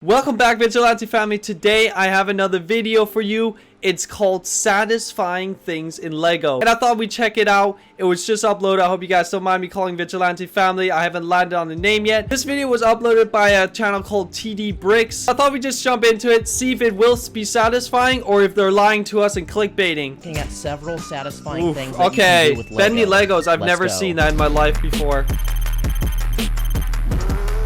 Welcome back, Vigilante family. Today I have another video for you. It's called Satisfying Things in Lego, and I thought we'd check it out. It was just uploaded. I hope you guys don't mind me calling Vigilante family. I haven't landed on the name yet. This video was uploaded by a channel called TD Bricks. I thought we'd just jump into it, see if it will be satisfying or if they're lying to us and clickbaiting. Looking at several satisfying things that okay, you can do with bendy Lego. Legos. I've never seen that in my life before.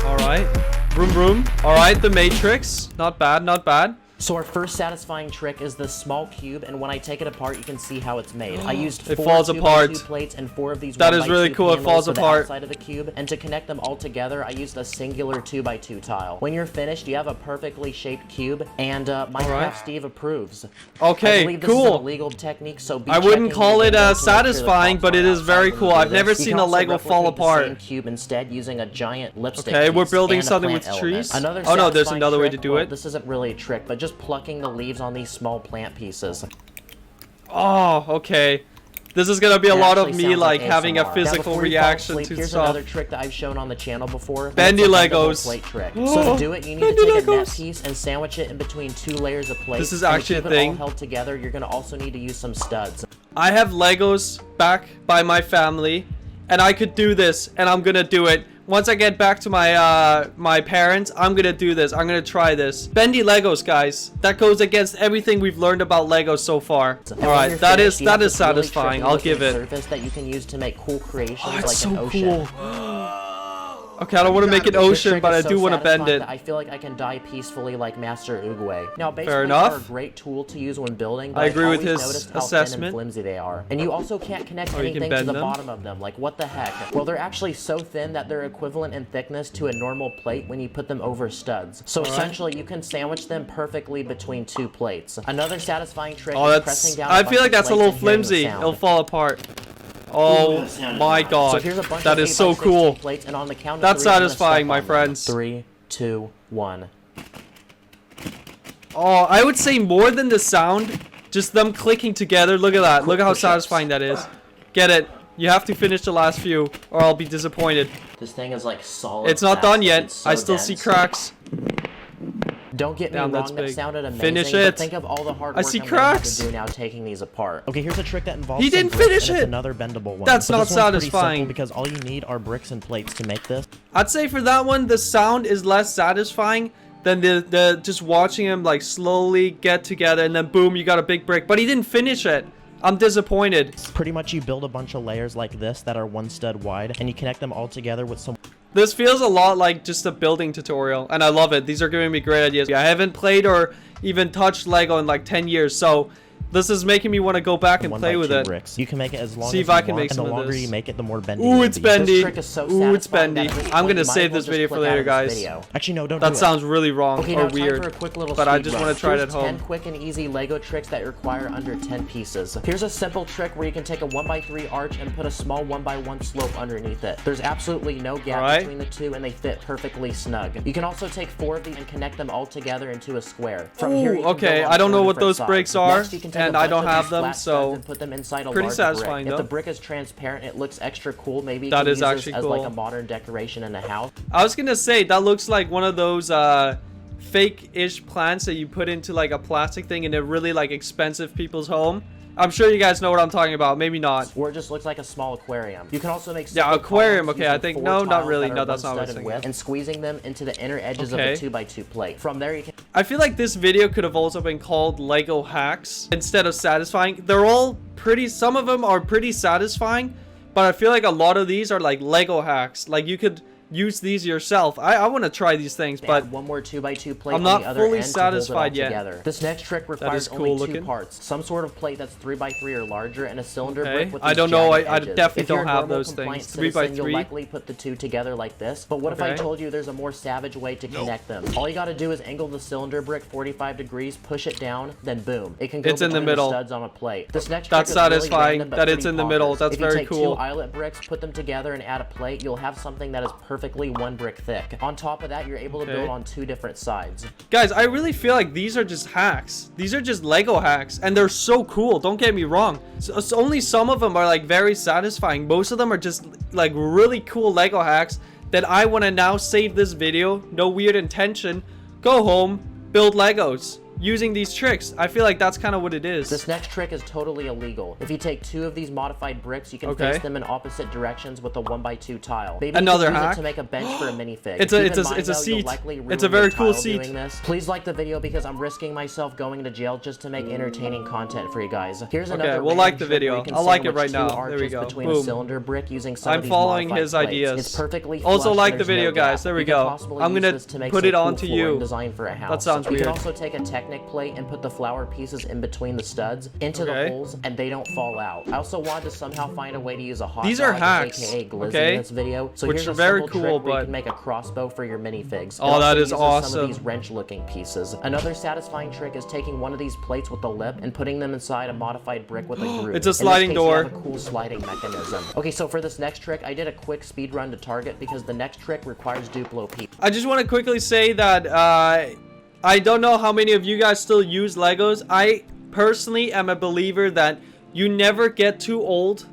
All right. Vroom vroom. Alright, the Matrix. Not bad, not bad. So our first satisfying trick is this small cube, and when I take it apart, you can see how it's made. I used it 4 falls 2x2 apart. plates and 4 of these. That is really cool. It falls apart. Outside of the cube, and to connect them all together, I used a singular 2x2 tile. When you're finished, you have a perfectly shaped cube, and Minecraft Steve approves. Okay, I believe this cool. is an illegal technique, so I wouldn't call it satisfying, but it is very cool. I've never seen a Lego fall apart. Same cube instead using a giant lipstick. Okay, we're piece building and a something plant with trees. element. Oh no, there's satisfying another way trick, to do well, it. This isn't really a trick, but just plucking the leaves on these small plant pieces. Oh, okay. This is gonna be a lot of me like having a ASMR. physical reaction to here's stuff. another trick that I've shown on the channel before. Bendy Legos. Plate trick. So to do it, you need to take a net piece and sandwich it in between 2 layers of plate. This is actually a keep thing. it all held together, you're gonna also need to use some studs. I have Legos back by my family, and I could do this, and I'm gonna do it. Once I get back to my my parents, I'm gonna do this. I'm gonna try this. Bendy Legos, guys. That goes against everything we've learned about Legos so far. All right, that is satisfying. Really I'll give it. Surface that you can use to make cool creations It's like so an ocean. cool. Okay, I don't want to make an ocean, but I do want to bend it. I feel like I can die peacefully like Master Oogway. Now, basically, Fair enough. they're a great tool to use when building, but I agree with always his noticed how assessment. thin and flimsy they are. And you also can't connect you can anything to bend the them. bottom of them. Like, what the heck? Well, they're actually so thin that they're equivalent in thickness to a normal plate when you put them over studs. So essentially, you can sandwich them perfectly between 2 plates. Another satisfying trick is pressing down I feel like that's a little flimsy. It'll fall apart. Oh my god. That is so cool. And on the count of That's 3, satisfying, my friends. 3, 2, 1. Oh, I would say more than the sound, just them clicking together. Look at that. Look at how satisfying that is. Get it. You have to finish the last few, or I'll be disappointed. This thing is like solid. It's not done yet. So I still see cracks. Don't get me Damn, that's wrong, that big. sounded amazing. Finish but it. think of all the hard work I see I'm gonna have cracks. to do now taking these apart. Okay, here's a trick that involves He some didn't bricks, finish and it. it's another bendable one. That's But not this one's pretty satisfying. simple because all you need are bricks and plates to make this. I'd say for that one, the sound is less satisfying than the just watching him like slowly get together and then boom, you got a big brick. But he didn't finish it. I'm disappointed. Pretty much you build a bunch of layers like this that are 1 stud wide, and you connect them all together with some... This feels a lot like just a building tutorial, and I love it. These are giving me great ideas. I haven't played or even touched Lego in like 10 years, so this is making me want to go back and play with it. Bricks. You can make it as long See as if you I can want, make and some the of longer this. you make it, the more bendy Ooh, it'll it's be. bendy. This trick is so Ooh, it's satisfying bendy. that at this I'm point, gonna you might save as well this just video for click out later, of this guys. video. Actually, no, don't That do sounds really wrong Okay, or now time weird. for a quick little But I speed just run. want to try it Here's at home. 10 quick and easy Lego tricks that require under 10 pieces. Here's a simple trick where you can take a 1x3 arch and put a small 1x1 slope underneath it. There's absolutely no gap between the two, and they fit perfectly snug. You can also take 4 of these and connect them all together into a square. From here, you can okay, go on I don't 4 know what different those sides. bricks are, Next, you can take and a I bunch don't of have these them, flat so studs and put them inside a pretty large satisfying, brick. though. If the brick is transparent, it looks extra cool. Maybe you That can is use actually this as like cool. a modern decoration in a house. I was gonna say that looks like one of those fake-ish plants that you put into like a plastic thing in a really like expensive people's home. I'm sure you guys know what I'm talking about. Maybe not. Or it just looks like a small aquarium. You can also make aquarium. columns Okay, I using think 4 no, not tiles really. that No, are that's not what I was one-studded thinking. width and squeezing them into the inner edges Okay. of a 2x2 plate. From there, you can. I feel like this video could have also been called Lego hacks instead of satisfying. They're all pretty. Some of them are pretty satisfying, but I feel like a lot of these are like Lego hacks. Like you could use these yourself. I want to try these things, but add one more 2x2 plate I'm on not the other fully end to hold it all satisfied yet. together. This next trick requires cool only 2 looking. parts. Some sort of plate that's 3x3 or larger and a cylinder Okay. brick with I these don't know. jagged I edges. definitely If you're don't a have normal those compliant things. citizen, you'll 3x3. likely put the 2 together like this. But what if I Okay. told you there's a more savage way to connect them? All you got to do is angle the cylinder brick 45 degrees, push it down, then boom. It can go It's in the between middle. studs on a plate. This next That's trick is really satisfying random, but that it's pretty in the middle. bonkers. That's if you very take cool. 2 eyelet bricks, put them together and add a plate, you'll have something that is perfectly 1 brick thick. On top of that, you're able to build on 2 different sides. guys, I really feel like these are just hacks. These are just Lego hacks, and they're so cool. Don't get me wrong. So only some of them are like very satisfying. Most of them are just like really cool Lego hacks that I want to now save this video. No weird intention. go home, build Legos using these tricks. I feel like that's kind of what it is. This next trick is totally illegal. If you take 2 of these modified bricks, you can face them in opposite directions with a 1x2 tile. Maybe another you can use hack it to make a bench for a minifig. It's a seat. It's a very cool seat. Please like the video because I'm risking myself going to jail just to make entertaining content for you guys. Here's another we'll like the video. I'll like it right now. There we go. Between Boom. a cylinder brick using some I'm of these following modified his plates. ideas. It's perfectly Also flush like and the there's video, no guys. gap. There we You can go. possibly I'm use gonna this to make put some it cool onto flooring you. design for a house. That sounds You weird. can also take a Technic plate and put the flower pieces in between the studs into the holes, and they don't fall out. I also wanted to somehow find a way to use a hot These dog, are hacks, aka glizzy, okay? in this video. So Which here's are a very simple cool, trick where you but- can make a crossbow for your minifigs. Oh, that is Some awesome. of these wrench-looking pieces. Another satisfying trick is taking one of these plates with the lip and putting them inside a modified brick with a groove. It's a sliding In this case, door. You have a cool sliding mechanism. Okay, so for this next trick, I did a quick speed run to target because the next trick requires Duplo P. I just want to quickly say that I don't know how many of you guys still use Legos. I personally am a believer that you never get too old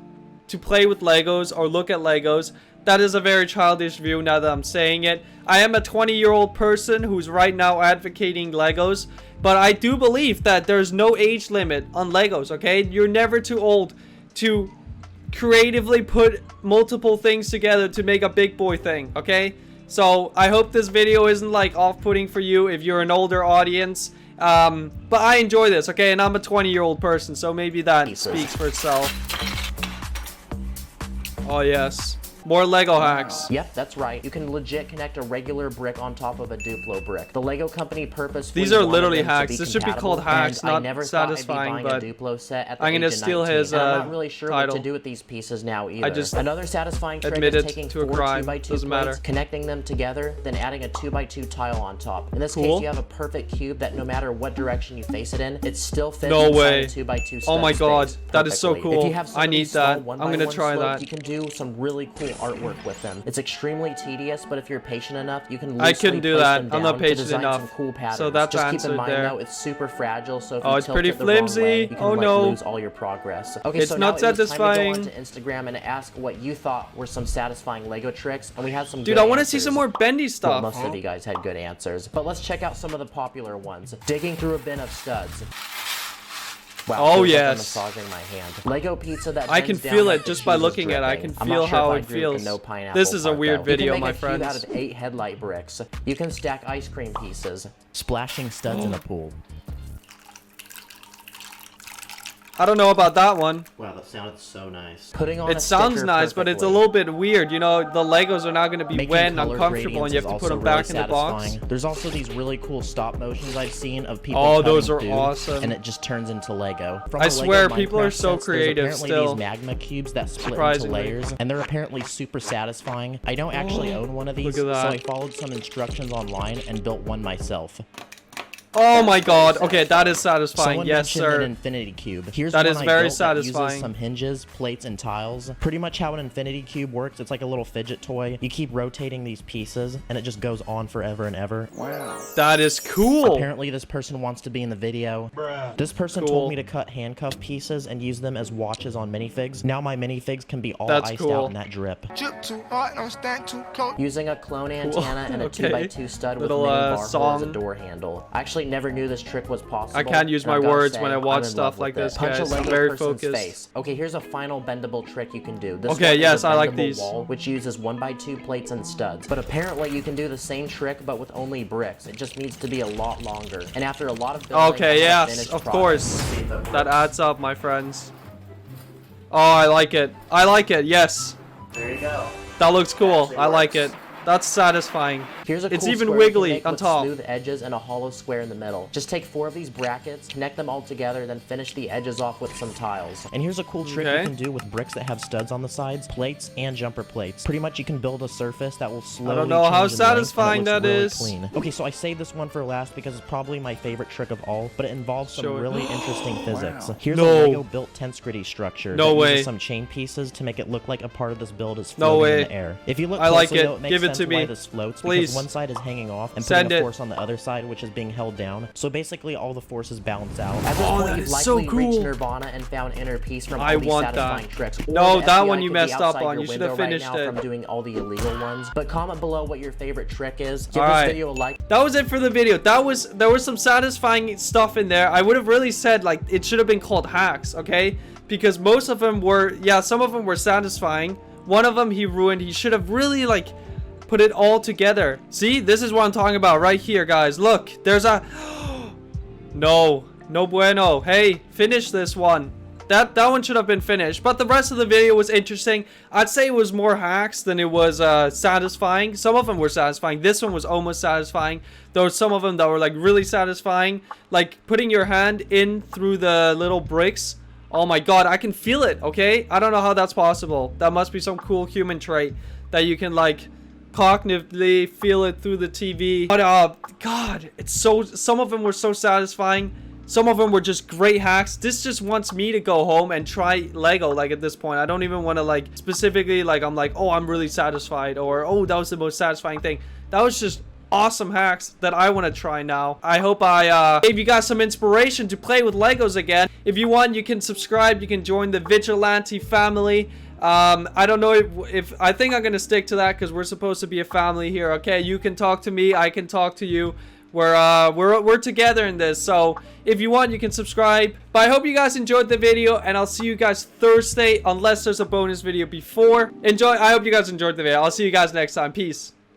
to play with Legos or look at Legos. That is a very childish view now that I'm saying it. I am a 20-year-old person who's right now advocating Legos, but I do believe that there's no age limit on Legos, okay? You're never too old to creatively put multiple things together to make a big boy thing, okay? So I hope this video isn't like off-putting for you if you're an older audience. But I enjoy this, okay? And I'm a 20-year-old person, so maybe that speaks for itself. Oh, yes. More Lego hacks. Yep, that's right. You can legit connect a regular brick on top of a Duplo brick. The Lego company purposefully These are wanted literally them to hacks. be This should be called compatible, hacks, and not I never satisfying, thought I'd be but buying a Duplo set at the I'm gonna age of steal 19, his and I'm not really sure title. what to do with these pieces now either. I just Another satisfying trick admitted is taking to a 4 crime. 2x2 Doesn't plates, matter. connecting them together, then adding a 2x2 tile on top. In this Cool. case, you have a perfect cube that no matter what direction you face it in, it still fits No inside way. a 2x2 Oh my stud God, space that is so perfectly. cool. If you have some I of need these small that. I'm 1x1 gonna try slopes, that. You can do some really cool artwork with them. It's extremely tedious, but if you're patient enough, you can I couldn't do place that. them I'm not down to patient design enough. some cool patterns. So that's Just keep answered in mind there. though, it's super fragile, so if Oh, you it's tilt pretty it the wrong flimsy. way, you can Oh, like no. lose all your progress. Okay, It's so not now it was time to go satisfying. onto Instagram and ask what you thought were some satisfying Lego tricks, and we had some Dude, good I want to see answers. some more bendy Well, stuff. most of you guys had good answers, but let's check out some of the popular ones. Digging through a bin of studs. Wow, Oh, feels like I'm yes. massaging my hand. Lego pizza that I can bends down feel like it the just by cheese is looking at it. I dripping. can I'm feel not sure how if I it agree with the feels. no pineapple This is a part, weird though. video, You can my make a cube friends. out of 8 headlight bricks. You can stack ice cream pieces. Splashing studs in a pool. I don't know about that one. Wow, that sounded so nice. Putting on It sounds nice, but it's a little bit weird. You know, the Legos are not going to be wet and uncomfortable, and you have to put them back in the box. There's also these really cool stop motions I've seen of people Oh, cutting those are food, awesome. and it just turns into Lego. From I the Lego swear, people are Minecraft so sets, there's creative apparently still. these magma cubes that split into Surprisingly. layers, and they're apparently super satisfying. I don't actually own one of these, Look so at that. I followed some instructions online and built one myself. Oh my God. Okay, that is satisfying. Someone Yes, mentioned an sir. infinity cube. Here's That one is I very built that uses satisfying. some hinges, plates, and tiles. Pretty much how an infinity cube works. It's like a little fidget toy. You keep rotating these pieces, and it just goes on forever and ever. That is cool. Apparently, this person wants to be in the video. This person Cool. told me to cut handcuff pieces and use them as watches on minifigs. Now my minifigs can be all That's iced cool. out in that drip. Drip too hard, don't stand too close. Using a clone antenna and a Okay. 2x2 stud with Little, mini bar hole as a song. door handle. I actually never knew this trick was possible. I can't use and my I've gotta words say, when I I'm watch in stuff love like with this, it. Punch guys. a I'm Lego very person's focused. face. Okay, here's a final bendable trick you can do. This Okay, one yes, is a I like bendable these. wall, which uses 1x2 plates and studs. But apparently you can do the same trick but with only bricks. It just needs to be a lot longer. And after a lot of building, Okay, I have a yes, finished of product. course. Let's see if it works. That adds up, my friends. Oh, I like it. I like it. Yes. There you go. That looks cool. Actually I like works. it. That's satisfying. Here's a It's cool even square you can wiggly make on with top. smooth edges and a hollow square in the middle. Just take 4 of these brackets, connect them all together, then finish the edges off with some tiles. And here's a cool trick Okay. you can do with bricks that have studs on the sides, plates, and jumper plates. Pretty much you can build a surface that will slowly know how change in length, and it satisfying looks that really is. Clean. Okay, so I saved this one for last because it's probably my favorite trick of all, but it involves some Show it. really interesting physics. Here's No. a Lego built Tenskritty structure No that way. uses some chain pieces to make it look like a part of this build is No floating way. in the air. If you look I like closely, it. though, it makes Give it it to me. why this floats, Please. because one side is hanging off and Send putting a it. force on the other side, which is being held down. So basically, all the forces balance out. At this Oh, point, that you've is so likely reached cool. Nirvana and found inner peace from I all these want satisfying that. tricks. Or No, the that FBI one you could be messed up outside on. your You should have window finished right now it. from doing all the illegal ones. But comment below what your favorite trick is. Give All this right. video a like. That was it for the video. There was some satisfying stuff in there. I would have really said like it should have been called hacks, okay? Because most of them were, yeah, some of them were satisfying. One of them he ruined. He should have really like put it all together. See, this is what I'm talking about right here, guys. Look, there's a no bueno. Hey, finish this one. That one should have been finished, but the rest of the video was interesting. I'd say it was more hacks than it was satisfying. Some of them were satisfying. This one was almost satisfying. There were some of them that were like really satisfying, like putting your hand in through the little bricks. Oh my god, I can feel it, okay? I don't know how that's possible. That must be some cool human trait that you can like cognitively feel it through the TV. But god, it's so, some of them were so satisfying. Some of them were just great hacks. This just wants me to go home and try Lego. Like at this point, I don't even want to like specifically like I'm like, oh, I'm really satisfied, or oh, that was the most satisfying thing. That was just awesome hacks that I want to try now. I hope I gave you guys some inspiration to play with Legos again. If you want, you can subscribe. You can join the Vigilante family. I don't know if I think I'm gonna stick to that because we're supposed to be a family here. Okay, you can talk to me, I can talk to you. We're together in this. So if you want, you can subscribe. But I hope you guys enjoyed the video, and I'll see you guys Thursday unless there's a bonus video before. I hope you guys enjoyed the video. I'll see you guys next time. Peace.